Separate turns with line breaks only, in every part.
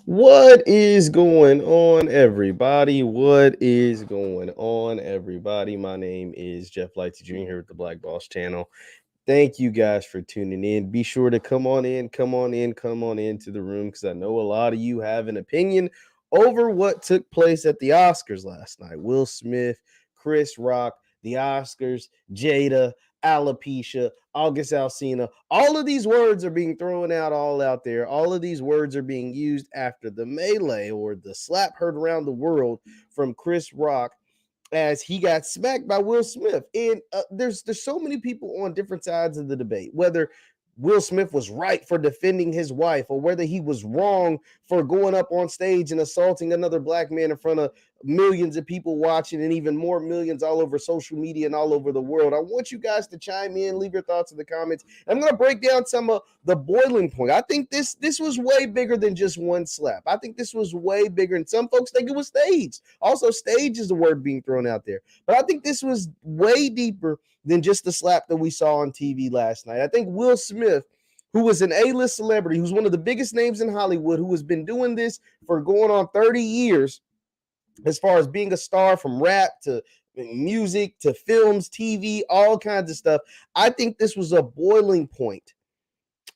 What is going on, everybody? What is going on, everybody? My name is JeffLightsyJr here with the Black Boss Channel. Thank you guys for tuning in. Be sure to come on into the room because I know a lot of you have an opinion over what took place at the Oscars last night. Will Smith, Chris Rock, the Oscars, Jada, alopecia, August Alsina. All of these words are being thrown out all out there. All of these words are being used after the melee or the slap heard around the world from Chris Rock as he got smacked by Will Smith. And there's so many people on different sides of the debate, whether Will Smith was right for defending his wife or whether he was wrong for going up on stage and assaulting another black man in front of millions of people watching and even more millions all over social media and all over the world. I want you guys to chime in, leave your thoughts in the comments. I'm going to break down some of the boiling point. I think this was way bigger than just one slap. I think this was way bigger, and some folks think it was staged. Also, stage is the word being thrown out there. But I think this was way deeper than just the slap that we saw on TV last night. I think Will Smith, who was an A-list celebrity, who's one of the biggest names in Hollywood, who has been doing this for going on 30 years, as far as being a star from rap to music to films, TV, all kinds of stuff. I think this was a boiling point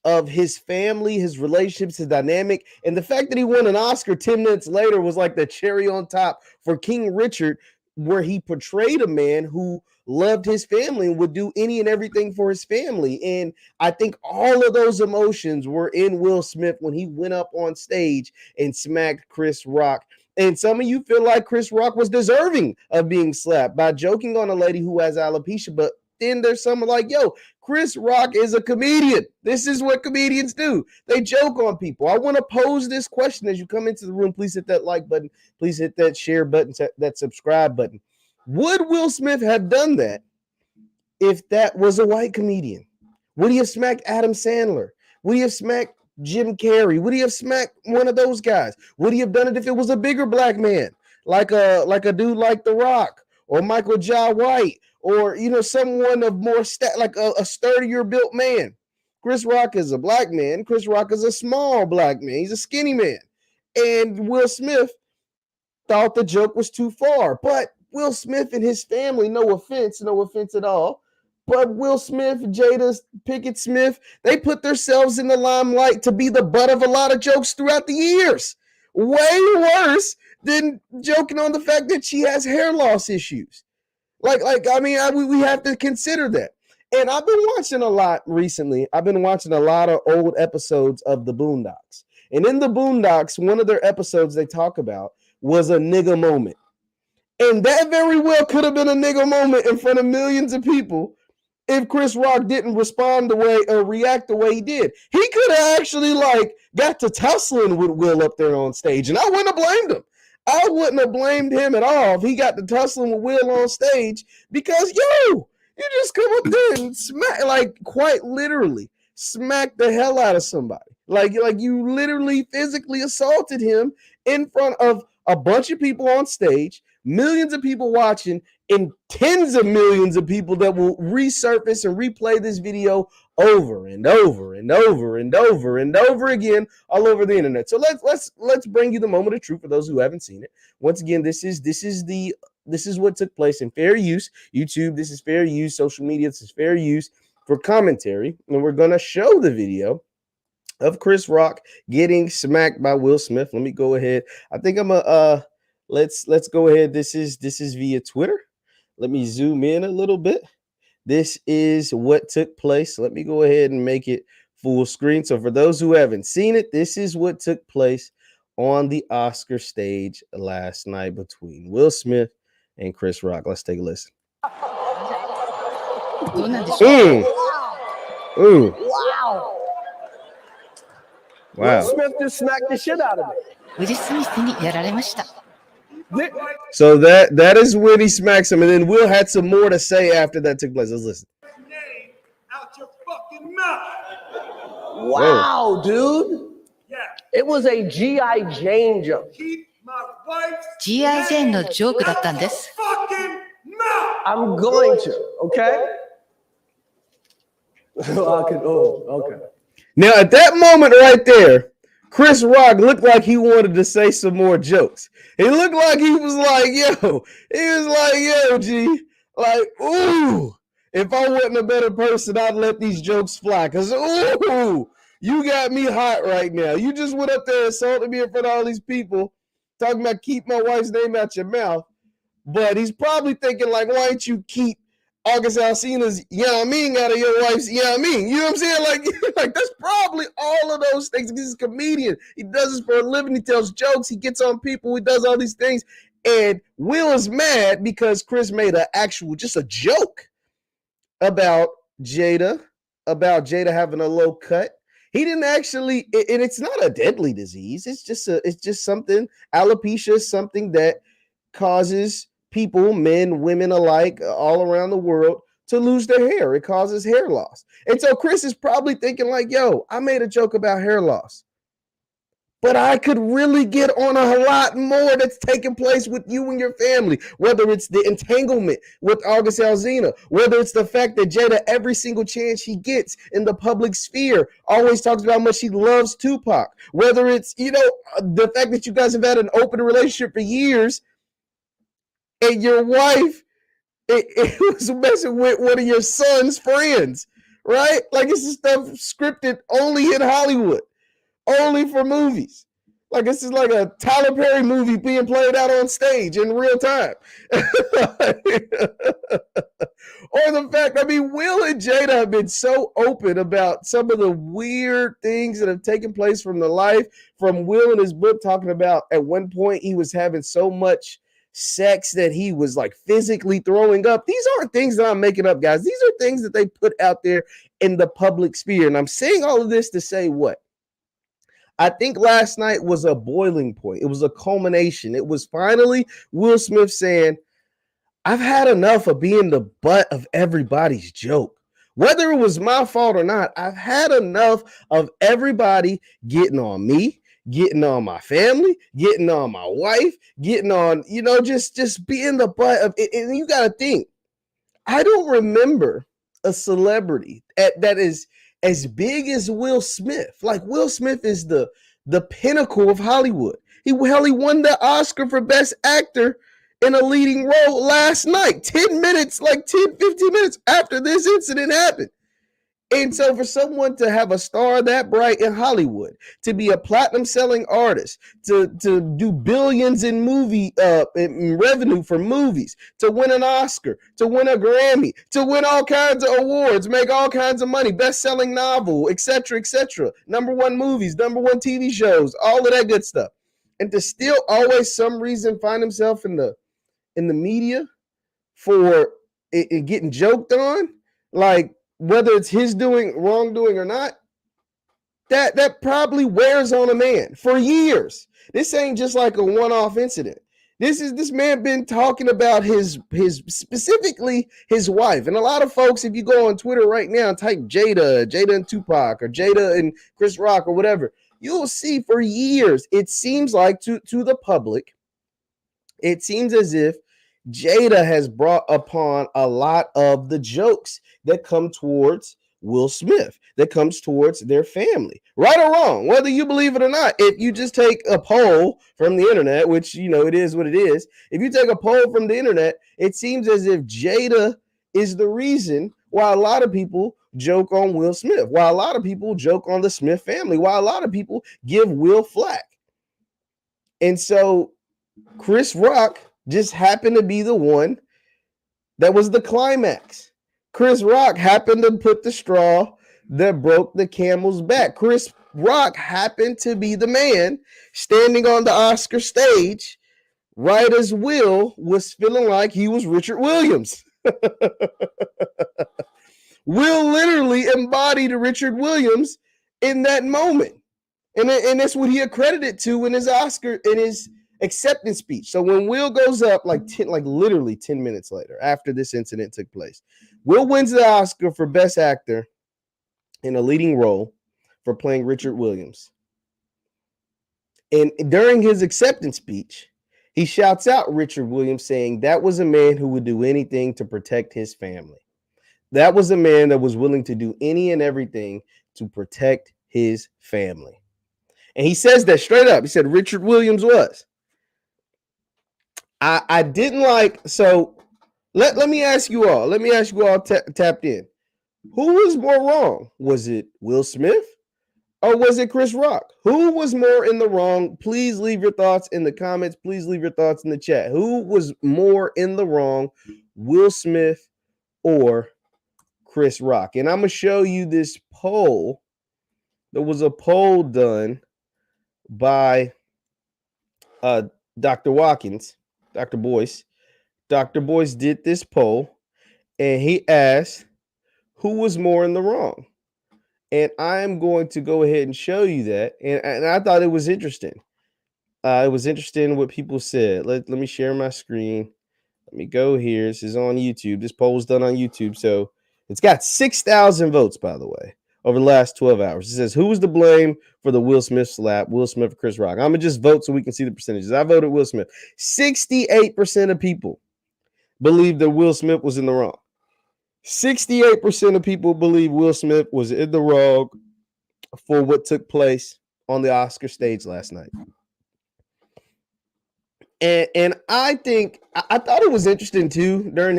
of his family, his relationships, his dynamic, and the fact that he won an Oscar 10 minutes later was like the cherry on top for King Richard, where he portrayed a man who loved his family and would do any and everything for his family. And I think all of those emotions were in Will Smith when he went up on stage and smacked Chris Rock. And some of you feel like Chris Rock was deserving of being slapped by joking on a lady who has alopecia, but then there's someone like, yo, Chris Rock is a comedian. This is what comedians do. They joke on people. I want to pose this question as you come into the room. Please hit that like button. Please hit that share button, that subscribe button. Would Will Smith have done that if that was a white comedian? Would he have smacked Adam Sandler? Would he have smacked Jim Carrey? Would he have smacked one of those guys? Would he have done it if it was a bigger black man, like a dude like The Rock or Michael Jai White, or someone of more like a sturdier built man? Chris Rock is a black man. Chris Rock is a small black man. He's a skinny man. And Will Smith thought the joke was too far. But Will Smith and his family, no offense at all, but Will Smith, Jada Pinkett Smith, they put themselves in the limelight to be the butt of a lot of jokes throughout the years. Way worse than joking on the fact that she has hair loss issues. We have to consider that. And I've been watching a lot recently. I've been watching a lot of old episodes of the Boondocks. And in the Boondocks, one of their episodes they talk about was a nigga moment. And that very well could have been a nigga moment in front of millions of people if Chris Rock didn't respond the way or react the way he did. He could have actually got to tussling with Will up there on stage, and I wouldn't have blamed him. I wouldn't have blamed him at all if he got to tussling with Will on stage, because you just come up there and smack, quite literally smack the hell out of somebody. Like you literally physically assaulted him in front of a bunch of people on stage, millions of people watching, and tens of millions of people that will resurface and replay this video over and over and over and over and over again all over the internet. So let's bring you the moment of truth for those who haven't seen it. Once again, this is what took place in fair use. YouTube, this is fair use. Social media, this is fair use for commentary. And we're going to show the video of Chris Rock getting smacked by Will Smith. Let me go ahead. I think I'm let's go ahead. This is via Twitter. Let me zoom in a little bit. This is what took place. Let me go ahead and make it full screen. So for those who haven't seen it, this is what took place on the Oscar stage last night between Will Smith and Chris Rock. Let's take a listen.
Wow.
Wow.
Will Smith just smacked the shit out of it.
So that is when he smacks him, and then Will had some more to say after that took place. Let's listen.
Out your fucking mouth.
Wow, dude.
Yeah.
It was a G.I. Jane joke.
Keep my wife's
G.I. Jane のジョークだったんで
out
す。
your fucking mouth.
I'm going to, okay? Okay.
Now, at that moment right there, Chris Rock looked like he wanted to say some more jokes. He looked like he was like, yo, G, like, ooh, if I wasn't a better person, I'd let these jokes fly. Cause ooh, you got me hot right now. You just went up there and insulted me in front of all these people, talking about keep my wife's name out your mouth. But he's probably thinking, like, why don't you keep August Alsina's, out of your wife's, You know what I'm saying? Like that's probably all of those things. He's a comedian. He does this for a living. He tells jokes. He gets on people. He does all these things. And Will is mad because Chris made just a joke about Jada having a low cut. He didn't actually, and it's not a deadly disease. It's just something, alopecia is something that causes people, men, women alike, all around the world to lose their hair. It causes hair loss. And so Chris is probably thinking like, yo, I made a joke about hair loss, but I could really get on a lot more that's taking place with you and your family, whether it's the entanglement with August Alsina, whether it's the fact that Jada, every single chance she gets in the public sphere, always talks about how much she loves Tupac, whether it's, the fact that you guys have had an open relationship for years, and your wife it was messing with one of your son's friends, right? Like, it's just stuff scripted only in Hollywood, only for movies. Like, this is like a Tyler Perry movie being played out on stage in real time. Or the fact, Will and Jada have been so open about some of the weird things that have taken place from the life, from Will in his book talking about at one point he was having so much sex that he was like physically throwing up. These aren't things that I'm making up, guys. These are things that they put out there in the public sphere. And I'm saying all of this to say what? I think last night was a boiling point. It was a culmination. It was finally Will Smith saying, I've had enough of being the butt of everybody's joke. Whether it was my fault or not, I've had enough of everybody getting on me, getting on my family, getting on my wife, getting on, just being the butt of it. And you got to think, I don't remember a celebrity that is as big as Will Smith. Like, Will Smith is the pinnacle of Hollywood. He won the Oscar for Best Actor in a leading role last night, 10 minutes, like 10, 15 minutes after this incident happened. And so for someone to have a star that bright in Hollywood, to be a platinum selling artist, to do billions in movie in revenue for movies, to win an Oscar, to win a Grammy, to win all kinds of awards, make all kinds of money, best-selling novel, etc., number one movies, number one TV shows, all of that good stuff. And to still always some reason find himself in the media for it getting joked on, like, whether it's his wrongdoing or not, that probably wears on a man for years. This ain't just like a one-off incident. This man been talking about his specifically his wife. And a lot of folks, if you go on Twitter right now and type Jada and Tupac, or Jada and Chris Rock, or whatever, you'll see for years, it seems like to the public, it seems as if Jada has brought upon a lot of the jokes that come towards Will Smith, that comes towards their family, right or wrong, whether you believe it or not. If you just take a poll from the internet, which, it is what it is. If you take a poll from the internet, it seems as if Jada is the reason why a lot of people joke on Will Smith, why a lot of people joke on the Smith family, why a lot of people give Will flack. And so Chris Rock just happened to be the one that was the climax. Chris Rock happened to put the straw that broke the camel's back. Chris Rock happened to be the man standing on the Oscar stage right as Will was feeling like he was Richard Williams. Will literally embodied Richard Williams in that moment. And that's what he accredited to in his Oscar, in his acceptance speech. So when Will goes up, literally 10 minutes later, after this incident took place, Will wins the Oscar for Best Actor in a leading role for playing Richard Williams. And during his acceptance speech, he shouts out Richard Williams, saying that was a man who would do anything to protect his family. That was a man that was willing to do any and everything to protect his family. And he says that straight up. He said Richard Williams was. I didn't like, so let me ask you all. Let me ask you all tapped in. Who was more wrong? Was it Will Smith or was it Chris Rock? Who was more in the wrong? Please leave your thoughts in the comments. Please leave your thoughts in the chat. Who was more in the wrong? Will Smith or Chris Rock? And I'm going to show you this poll. There was a poll done by Dr. Watkins, Dr. Boyce. Dr. Boyce did this poll, and he asked who was more in the wrong. And I am going to go ahead and show you that. And I thought it was interesting. It was interesting what people said. Let me share my screen. Let me go here. This is on YouTube. This poll was done on YouTube. So it's got 6,000 votes, by the way, over the last 12 hours. It says, who was to blame for the Will Smith slap? Will Smith or Chris Rock? I'm going to just vote so we can see the percentages. I voted Will Smith. 68% of people believe that Will Smith was in the wrong. 68% of people believe Will Smith was in the wrong for what took place on the Oscar stage last night. And I think I thought it was interesting too during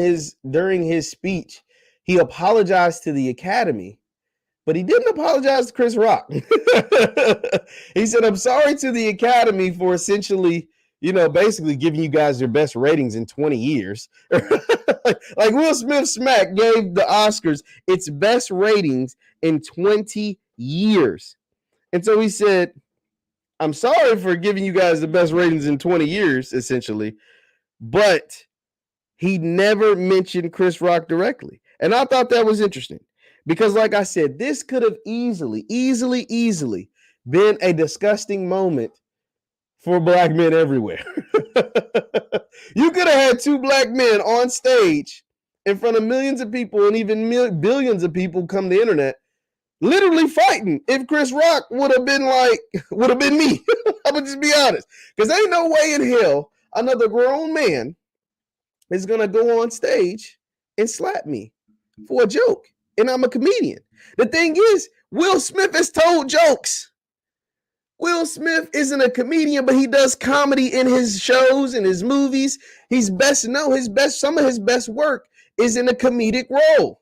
his speech. He apologized to the Academy, but he didn't apologize to Chris Rock. He said, I'm sorry to the Academy for essentially, basically giving you guys your best ratings in 20 years. Like Will Smith smack gave the Oscars its best ratings in 20 years. And so he said, I'm sorry for giving you guys the best ratings in 20 years, essentially. But he never mentioned Chris Rock directly. And I thought that was interesting because, like I said, this could have easily been a disgusting moment for black men everywhere. You could have had two black men on stage in front of millions of people and even billions of people come the internet literally fighting if Chris Rock would have been me. I'm gonna just be honest. Because ain't no way in hell another grown man is gonna go on stage and slap me for a joke. And I'm a comedian. The thing is, Will Smith has told jokes. Will Smith isn't a comedian, but he does comedy in his shows and his movies. Some of his best work is in a comedic role.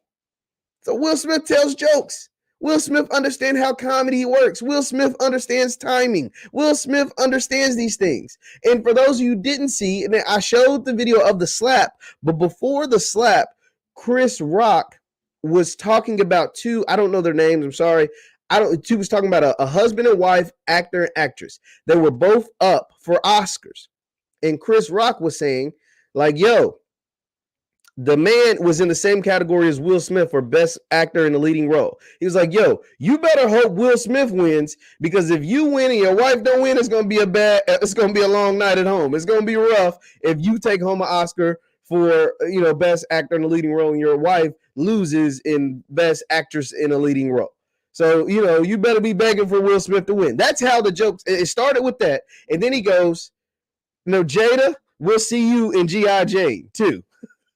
So Will Smith tells jokes. Will Smith understands how comedy works. Will Smith understands timing. Will Smith understands these things. And for those of you who didn't see, and I showed the video of the slap, but before the slap, Chris Rock was talking about two, I don't know their names, I'm sorry. Two was talking about a husband and wife, actor and actress. They were both up for Oscars. And Chris Rock was saying, like, yo, the man was in the same category as Will Smith for best actor in the leading role. He was like, yo, you better hope Will Smith wins, because if you win and your wife don't win, it's going to be a long night at home. It's going to be rough if you take home an Oscar for, best actor in the leading role and your wife loses in best actress in a leading role. So, you better be begging for Will Smith to win. That's how the jokes, it started with that. And then he goes, Jada, we'll see you in G.I. Jane too.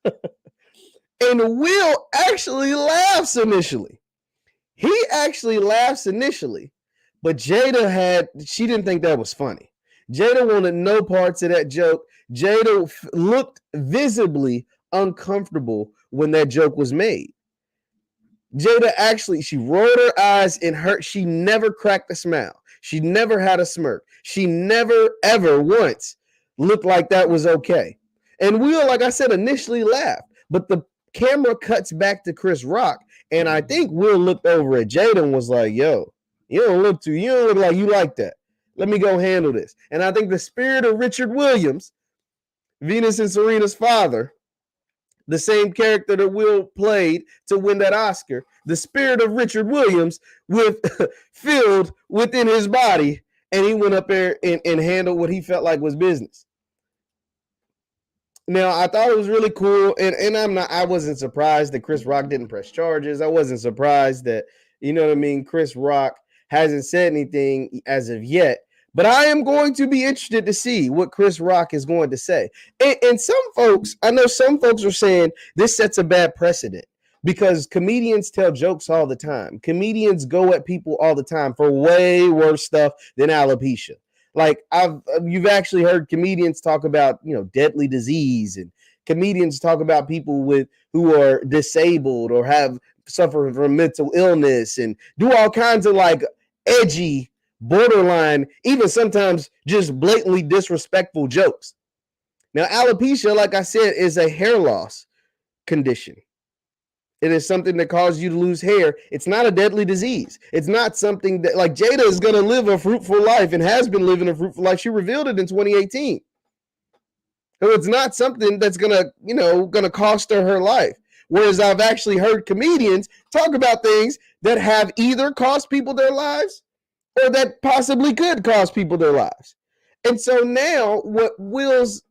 And Will actually laughs initially. He actually laughs initially, but she didn't think that was funny. Jada wanted no parts of that joke. Jada looked visibly uncomfortable when that joke was made. Jada actually, she rolled her eyes and she never cracked a smile. She never had a smirk. She never, ever once looked like that was okay. And Will, like I said, initially laughed, but the camera cuts back to Chris Rock, and I think Will looked over at Jada and was like, yo, you don't look like you like that. Let me go handle this. And I think the spirit of Richard Williams, Venus and Serena's father, the same character that Will played to win that Oscar, the spirit of Richard Williams filled within his body, and he went up there and handled what he felt like was business. Now, I thought it was really cool, and I wasn't surprised that Chris Rock didn't press charges. I wasn't surprised that, Chris Rock hasn't said anything as of yet. But I am going to be interested to see what Chris Rock is going to say. And some folks, I know some folks are saying this sets a bad precedent. because comedians tell jokes all the time. Comedians go at people all the time for way worse stuff than alopecia. Like you've actually heard comedians talk about, deadly disease, and comedians talk about people who are disabled or have suffered from mental illness and do all kinds of like edgy, borderline, even sometimes just blatantly disrespectful jokes. Now, alopecia, like I said, is a hair loss condition. It is something that causes you to lose hair. It's not a deadly disease. It's not something that, like, Jada is going to live a fruitful life and has been living a fruitful life. She revealed it in 2018. So it's not something that's going to cost her life. Whereas I've actually heard comedians talk about things that have either cost people their lives or that possibly could cost people their lives. And so now what Will's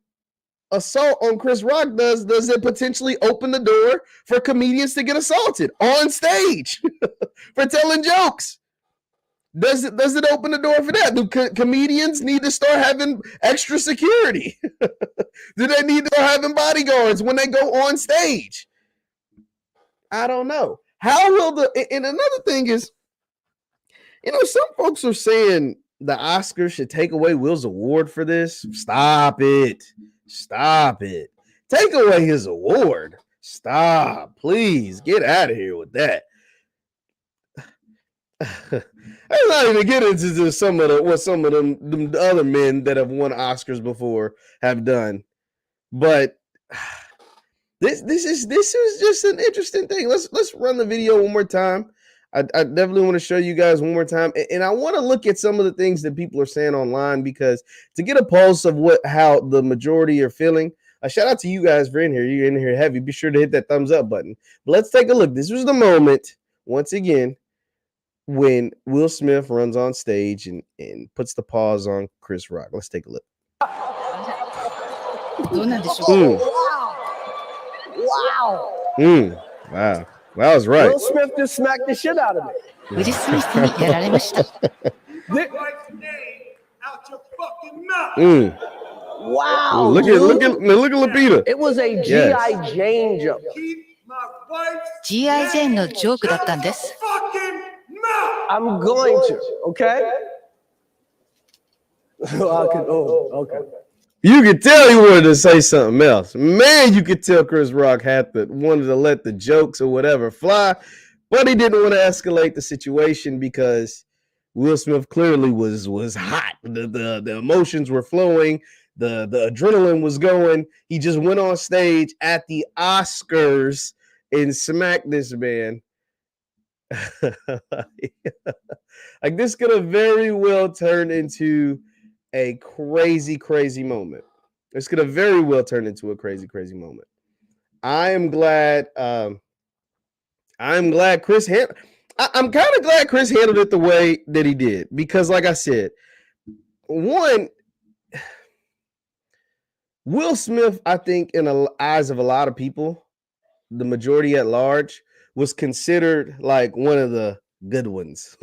assault on Chris Rock does it potentially open the door for comedians to get assaulted on stage for telling jokes? Does it open the door for that? Do comedians need to start having extra security? Do they need to start having bodyguards when they go on stage? I don't know. How will and another thing is, some folks are saying the Oscars should take away Will's award for this. Stop it. Take away his award. Stop. Please get out of here with that. I'm not even getting into some of them other men that have won Oscars before have done. But this is just an interesting thing. Let's run the video one more time. I definitely want to show you guys one more time, and I want to look at some of the things that people are saying online, because to get a pulse of how the majority are feeling. A shout out to you guys for in here. You're in here heavy. Be sure to hit that thumbs up button. But let's take a look. This was the moment, once again, when Will Smith runs on stage and puts the pause on Chris Rock. Let's take a look. Wow. Wow. That was right.
Will Smith just smacked the shit out of me.
ウィル・スミスにやられました。
My wife's name out your fucking mouth.
Wow.
Look at Lupita.
It was a G.I. Jane joke.
Keep my wife's
G.I. ジェーンのジョークだったんです。
fucking mouth.
I'm going to, okay? Okay.
You could tell he wanted to say something else. Man, you could tell Chris Rock wanted to let the jokes or whatever fly, but he didn't want to escalate the situation because Will Smith clearly was hot. The emotions were flowing. The adrenaline was going. He just went on stage at the Oscars and smacked this man. Like, this could have very well turned into a crazy moment. This could have very well turned into a crazy moment. I'm glad Chris I'm kind of glad Chris handled it the way that he did, because like I said, one, Will Smith, I think in the eyes of a lot of people, the majority at large, was considered like one of the good ones.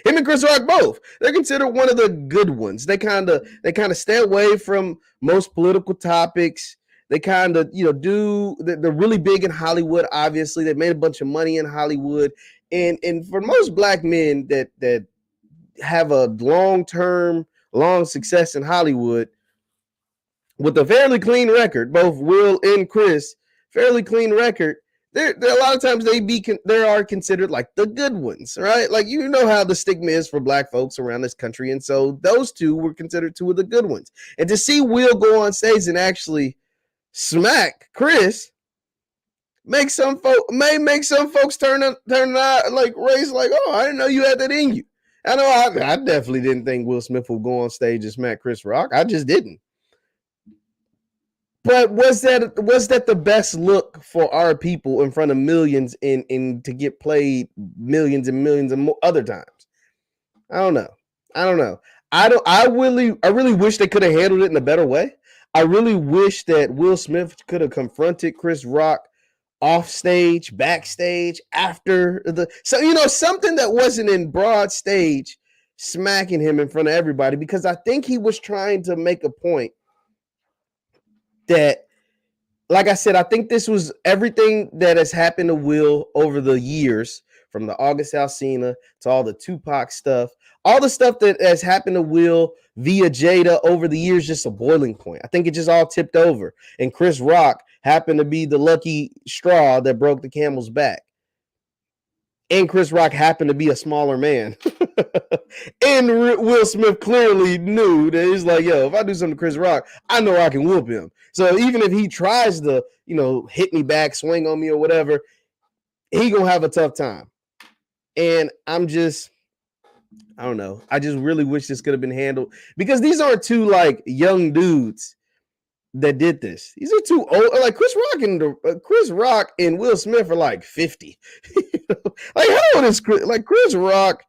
Him and Chris Rock both. They're considered one of the good ones. They kind of stay away from most political topics. They kind of, they're really big in Hollywood. Obviously, they made a bunch of money in Hollywood, and for most black men that have a long success in Hollywood with a fairly clean record, both Will and Chris, fairly clean record. There a lot of times they are considered like the good ones, right? Like, how the stigma is for black folks around this country. And so those two were considered two of the good ones. And to see Will go on stage and actually smack Chris may make some folks turn an eye, like raise like, oh, I didn't know you had that in you. I know I definitely didn't think Will Smith would go on stage and smack Chris Rock. I just didn't. But was that the best look for our people in front of millions and to get played millions and millions of more other times? I don't know. I really wish they could have handled it in a better way. I really wish that Will Smith could have confronted Chris Rock off stage, backstage, after something that wasn't in broad stage, smacking him in front of everybody, because I think he was trying to make a point that like I said, I think this was everything that has happened to Will over the years, from the August Alsina to all the Tupac stuff, all the stuff that has happened to Will via Jada over the years, just a boiling point. I think it just all tipped over. And Chris Rock happened to be the lucky straw that broke the camel's back. And Chris Rock happened to be a smaller man. And Will Smith clearly knew that he's like, yo, if I do something to Chris Rock, I know I can whoop him. So even if he tries to, hit me back, swing on me or whatever, he gonna have a tough time. And I don't know. I just really wish this could have been handled, because these aren't two like young dudes that did this. These are two old, like Chris Rock and Will Smith are like 50. Like how old is Chris? Like Chris Rock,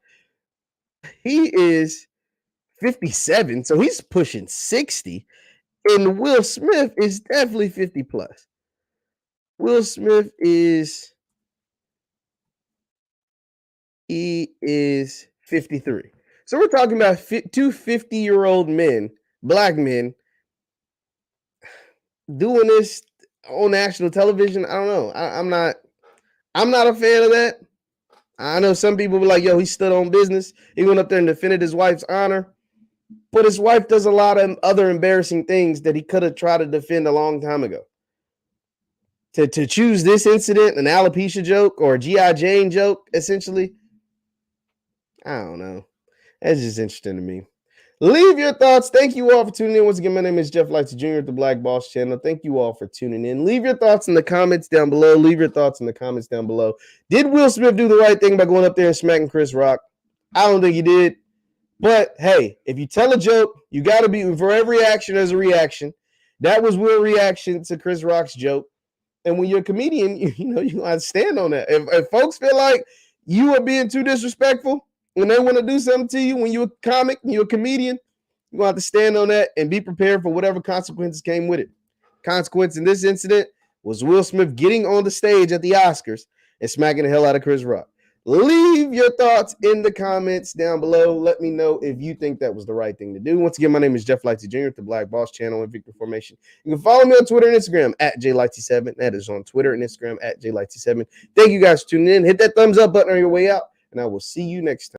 he is 57, so he's pushing 60, and Will Smith is definitely 50 plus. Will Smith is 53. So we're talking about two 50-year-old men, black men, doing this on national television. I don't know. I'm not a fan of that. I know some people were like, yo, he stood on business. He went up there and defended his wife's honor. But his wife does a lot of other embarrassing things that he could have tried to defend a long time ago. To choose this incident, an alopecia joke or a G.I. Jane joke, essentially, I don't know. That's just interesting to me. Leave your thoughts. Thank you all for tuning in. Once again, my name is JeffLightsYjr at the Black Boss Channel. Thank you all for tuning in. Leave your thoughts in the comments down below. Did Will Smith do the right thing by going up there and smacking Chris Rock? I don't think he did. But hey, if you tell a joke, you got to be, for every action, there's a reaction. That was Will's reaction to Chris Rock's joke. And when you're a comedian, you got to stand on that. If folks feel like you are being too disrespectful, when they want to do something to you, when you're a comic, you're a comedian, you're going to have to stand on that and be prepared for whatever consequences came with it. Consequence in this incident was Will Smith getting on the stage at the Oscars and smacking the hell out of Chris Rock. Leave your thoughts in the comments down below. Let me know if you think that was the right thing to do. Once again, my name is JeffLightsYjr at the Black Boss Channel and Victor Formation. You can follow me on Twitter and Instagram at JLightsy7. That is on Twitter and Instagram at JLightsy7. Thank you guys for tuning in. Hit that thumbs up button on your way out, and I will see you next time.